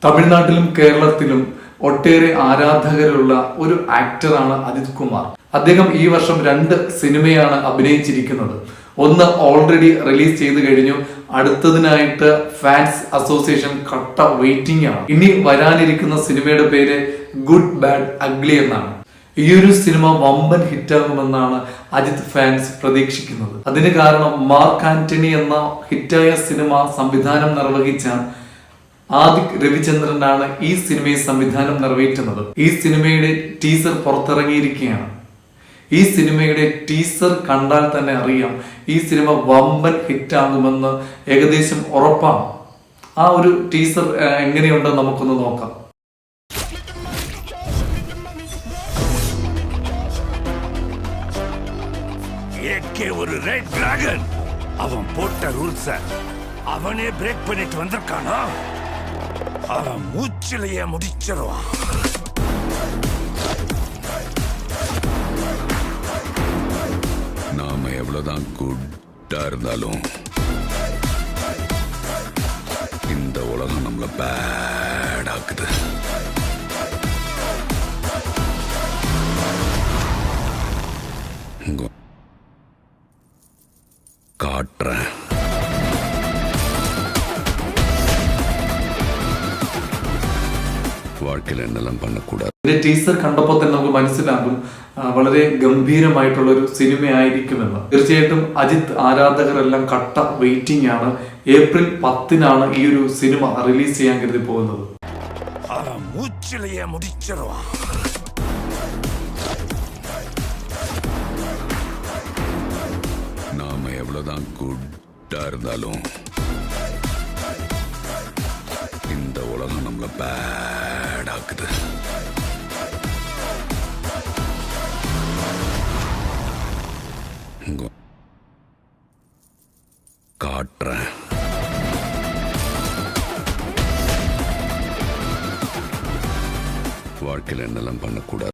തമിഴ്നാട്ടിലും കേരളത്തിലും ഒട്ടേറെ ആരാധകരുള്ള ഒരു ആക്ടറാണ് അജിത് കുമാർ. അദ്ദേഹം ഈ വർഷം 2 സിനിമയാണ് അഭിനയിച്ചിരിക്കുന്നത്. ഒന്ന് ഓൾറെഡി റിലീസ് ചെയ്ത് കഴിഞ്ഞു. അടുത്തതിനായിട്ട് ഫാൻസ് അസോസിയേഷൻ കട്ട വെയിറ്റിംഗ് ആണ്. ഇനി വരാനിരിക്കുന്ന സിനിമയുടെ പേര് ഗുഡ് ബാഡ് അഗ്ലി എന്നാണ്. ഈ ഒരു സിനിമ വമ്പൻ ഹിറ്റാകുമെന്നാണ് അജിത് ഫാൻസ് പ്രതീക്ഷിക്കുന്നത്. അതിന് കാരണം മാർക്ക് ആന്റണി എന്ന ഹിറ്റായ സിനിമ സംവിധാനം നിർവഹിച്ച ആദിക് രവിചന്ദ്രനാണ് ഈ സിനിമയെ സംവിധാനം നിറവേറ്റുന്നത്. ഈ സിനിമയുടെ ടീസർ പുറത്തിറങ്ങിയിരിക്കുകയാണ്. ഈ സിനിമയുടെ ടീസർ കണ്ടാൽ തന്നെ അറിയാം ഈ സിനിമ വമ്പൻ ഹിറ്റാകുമെന്ന് ഏകദേശം ഉറപ്പാണ്. ആ ഒരു ടീസർ എങ്ങനെയുണ്ടെന്ന് നമുക്കൊന്ന് നോക്കാം. ஒரு ரெட் டிராகன் அவன் போட்ட ரூல்ஸ அவனே பிரேக் பண்ணிட்டு வந்திருக்கானா? அவன் மூச்சிலேயே முடிச்சிருவான். நாம எவ்வளவுதான் குட்டா இருந்தாலும் இந்த உலகம் நம்மள பேட் ஆக்குது. காட்டுறேன். வாழ்க்கையில் என்னெல்லாம் பண்ணக்கூடாது. ഇതിന്റെ ടീസർ കണ്ടപ്പോൾ തന്നെ നമുക്ക് മനസ്സിലാകും വളരെ ഗംഭീരമായിട്ടുള്ള ഒരു സിനിമയായിരിക്കുമെന്ന്. തീർച്ചയായിട്ടും അജിത് ആരാധകരെല്ലാം കട്ട വെയിറ്റിംഗ് ആണ്. ഏപ്രിൽ 10-നാണ് ഈ ഒരു സിനിമ റിലീസ് ചെയ്യാൻ കരുതി പോകുന്നത്. நாம எவ்வளவுதான் குட்டா இருந்தாலும் இந்த உலகம் நம்மள பேட் ஆக்குது. காட்டுறேன். வாழ்க்கையில் என்னெல்லாம் பண்ணக்கூடாது.